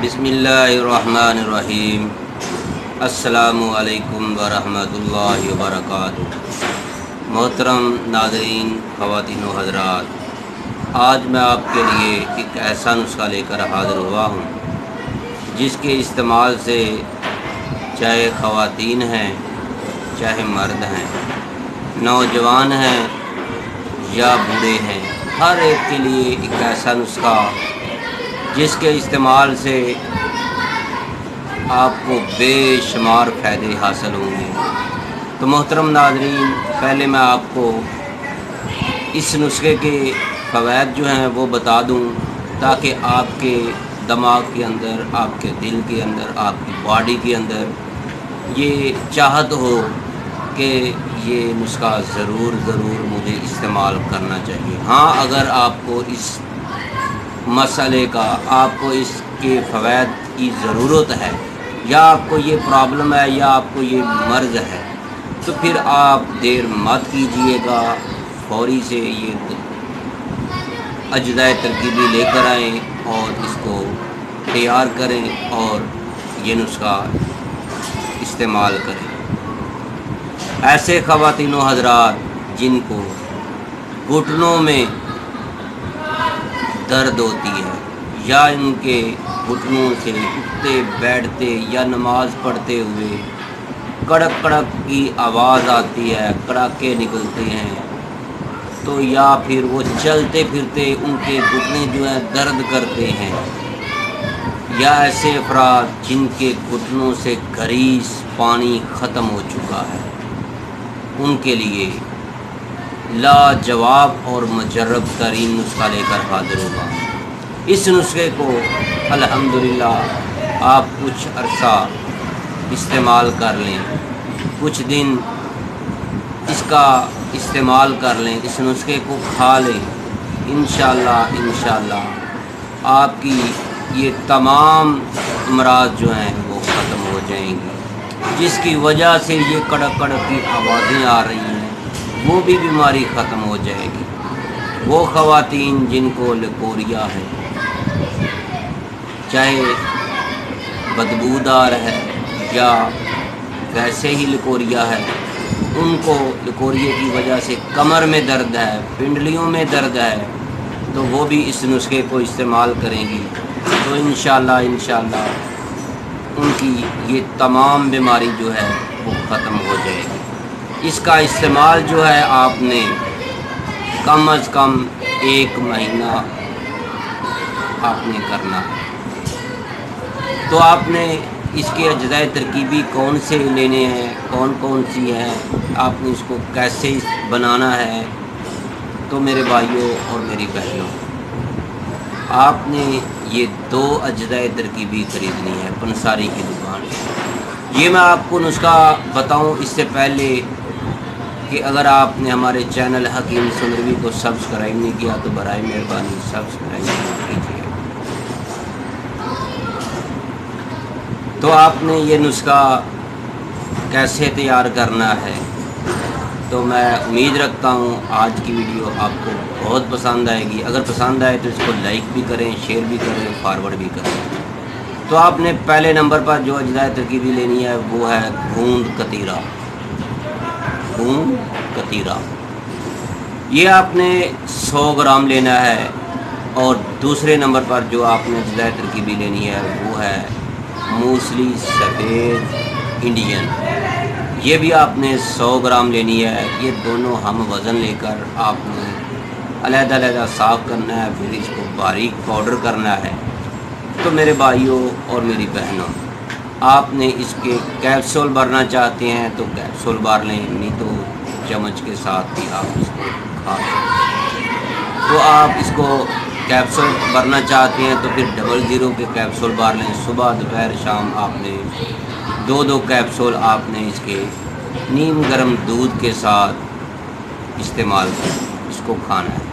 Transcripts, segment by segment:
بسم اللہ الرحمن الرحیم۔ السلام علیکم ورحمۃ اللہ وبرکاتہ۔ محترم ناظرین، خواتین و حضرات، آج میں آپ کے لیے ایک ایسا نسخہ لے کر حاضر ہوا ہوں جس کے استعمال سے چاہے خواتین ہیں، چاہے مرد ہیں، نوجوان ہیں یا بوڑھے ہیں، ہر ایک کے لیے ایک ایسا نسخہ جس کے استعمال سے آپ کو بے شمار فائدے حاصل ہوں گے۔ تو محترم ناظرین، پہلے میں آپ کو اس نسخے کے فوائد جو ہیں وہ بتا دوں، تاکہ آپ کے دماغ کے اندر، آپ کے دل کے اندر، آپ کی باڈی کے اندر یہ چاہت ہو کہ یہ نسخہ ضرور مجھے استعمال کرنا چاہیے۔ ہاں، اگر آپ کو اس مسئلے کا، آپ کو اس کے فوائد کی ضرورت ہے، یا آپ کو یہ پرابلم ہے، یا آپ کو یہ مرض ہے، تو پھر آپ دیر مت کیجئے گا، فوری سے یہ اجزائے ترکیبی لے کر آئیں اور اس کو تیار کریں اور یہ نسخہ استعمال کریں۔ ایسے خواتین و حضرات جن کو گھٹنوں میں درد ہوتی ہے، یا ان کے گھٹنوں سے اٹھتے بیٹھتے یا نماز پڑھتے ہوئے کڑک کی آواز آتی ہے، کڑاکے نکلتے ہیں، تو یا پھر وہ چلتے پھرتے ان کے گھٹنے جو ہیں درد کرتے ہیں، یا ایسے افراد جن کے گھٹنوں سے گریس پانی ختم ہو چکا ہے، ان کے لیے لاجواب اور مجرب ترین نسخہ لے کر حاضر ہوگا۔ اس نسخے کو الحمدللہ آپ کچھ عرصہ استعمال کر لیں، کچھ دن اس کا استعمال کر لیں، اس نسخے کو کھا لیں، انشاءاللہ آپ کی یہ تمام امراض جو ہیں وہ ختم ہو جائیں گی۔ جس کی وجہ سے یہ کڑک کی آوازیں آ رہی ہیں، وہ بھی بیماری ختم ہو جائے گی۔ وہ خواتین جن کو لکوریا ہے، چاہے بدبودار ہے یا ویسے ہی لکوریا ہے، ان کو لکوریے کی وجہ سے کمر میں درد ہے، پنڈلیوں میں درد ہے، تو وہ بھی اس نسخے کو استعمال کریں گی تو انشاءاللہ ان کی یہ تمام بیماری جو ہے وہ ختم ہو جائے گی۔ اس کا استعمال جو ہے آپ نے کم از کم 1 مہینہ آپ نے کرنا ہے۔ تو آپ نے اس کے اجزائے ترکیبی کون سے لینے ہیں، کون سی ہیں، آپ نے اس کو کیسے بنانا ہے، تو میرے بھائیوں اور میری بہنوں، آپ نے یہ 2 اجزائے ترکیبی خریدنی ہے پنساری کی دکان سے۔ یہ میں آپ کو نسخہ بتاؤں اس سے پہلے کہ اگر آپ نے ہمارے چینل حکیم سندروی کو سبسکرائب نہیں کیا تو برائے مہربانی سبسکرائب کیجیے۔ تو آپ نے یہ نسخہ کیسے تیار کرنا ہے، تو میں امید رکھتا ہوں آج کی ویڈیو آپ کو بہت پسند آئے گی۔ اگر پسند آئے تو اس کو لائک بھی کریں، شیئر بھی کریں، فارورڈ بھی کریں۔ تو آپ نے پہلے نمبر پر جو اجزائے ترکیبی لینی ہے وہ ہے گوند کتیرا۔ یہ آپ نے 100 گرام لینا ہے، اور دوسرے نمبر پر جو آپ نے اجزائے ترکیبی لینی ہے وہ ہے موسلی سفید انڈین۔ یہ بھی آپ نے 100 گرام لینی ہے۔ یہ دونوں ہم وزن لے کر آپ نے علیحدہ صاف کرنا ہے، پھر اس کو باریک پاؤڈر کرنا ہے۔ تو میرے بھائیوں اور میری بہنوں، آپ نے اس کے کیپسول بھرنا چاہتے ہیں تو کیپسول بھر لیں، نہیں تو چمچ کے ساتھ بھی آپ اس کو کھا سکتے۔ تو آپ اس کو کیپسول بھرنا چاہتے ہیں تو پھر 00 کے کیپسول بھر لیں۔ صبح دوپہر شام آپ نے 2 کیپسول آپ نے اس کے نیم گرم دودھ کے ساتھ استعمال کریں، اس کو کھانا ہے۔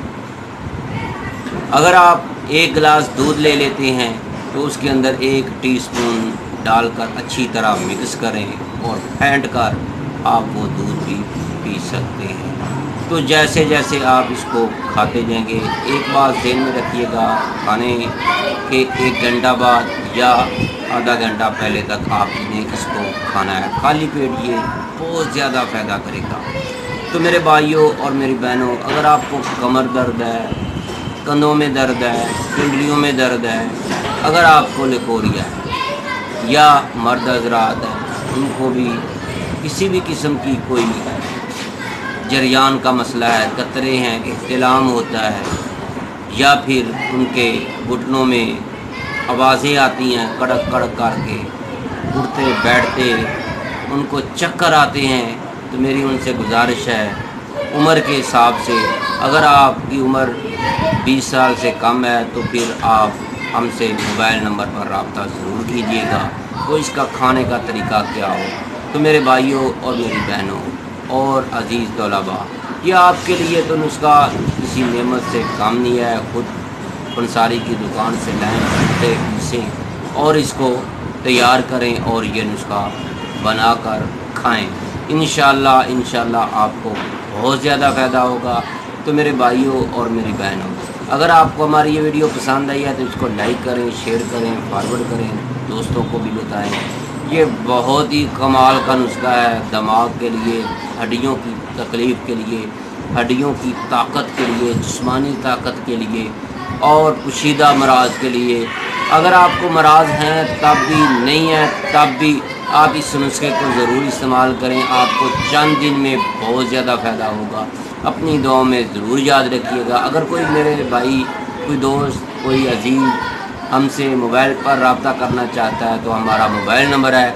اگر آپ 1 گلاس دودھ لے لیتے ہیں تو اس کے اندر 1 ٹی اسپون ڈال کر اچھی طرح مکس کریں اور پھینٹ کر آپ وہ دودھ بھی پی سکتے ہیں۔ تو جیسے جیسے آپ اس کو کھاتے جائیں گے، ایک بات ذہن میں رکھیے گا، کھانے کے 1 گھنٹہ بعد یا آدھا گھنٹہ پہلے تک آپ نے اس کو کھانا ہے۔ خالی پیٹ یہ بہت زیادہ فائدہ کرے گا۔ تو میرے بھائیوں اور میری بہنوں، اگر آپ کو کمر درد ہے، کندھوں میں درد ہے، پنڈلیوں میں درد ہے، اگر آپ کو لیکوریا ہے یا مرد حضرات ہیں ان کو بھی کسی بھی قسم کی کوئی جریان کا مسئلہ ہے، قطرے ہیں، احتلام ہوتا ہے، یا پھر ان کے گھٹنوں میں آوازیں آتی ہیں کڑک کڑک کر کے، اٹھتے بیٹھتے ان کو چکر آتے ہیں، تو میری ان سے گزارش ہے عمر کے حساب سے، اگر آپ کی عمر 20 سال سے کم ہے تو پھر آپ ہم سے موبائل نمبر پر رابطہ ضرور کیجیے گا، تو اس کا کھانے کا طریقہ کیا ہو۔ تو میرے بھائیوں اور میری بہنوں اور عزیز طلباء، یہ آپ کے لیے تو نسخہ کسی نعمت سے کم نہیں ہے، خود پنساری کی دکان سے لائیں، کھٹے پیسیں اور اس کو تیار کریں اور یہ نسخہ بنا کر کھائیں۔ انشاءاللہ آپ کو بہت زیادہ فائدہ ہوگا۔ تو میرے بھائیوں اور میری بہنوں، اگر آپ کو ہماری یہ ویڈیو پسند آئی ہے تو اس کو لائک کریں، شیئر کریں، فارورڈ کریں، دوستوں کو بھی بتائیں۔ یہ بہت ہی کمال کا نسخہ ہے دماغ کے لیے، ہڈیوں کی تکلیف کے لیے، ہڈیوں کی طاقت کے لیے، جسمانی طاقت کے لیے اور پوشیدہ امراض کے لیے۔ اگر آپ کو امراض ہیں تب بھی، نہیں ہیں تب بھی، آپ اس نسخے کو ضرور استعمال کریں، آپ کو چند دن میں بہت زیادہ فائدہ ہوگا۔ اپنی دعاؤں میں ضرور یاد رکھیے گا۔ اگر کوئی میرے بھائی، کوئی دوست، کوئی عزیز ہم سے موبائل پر رابطہ کرنا چاہتا ہے تو ہمارا موبائل نمبر ہے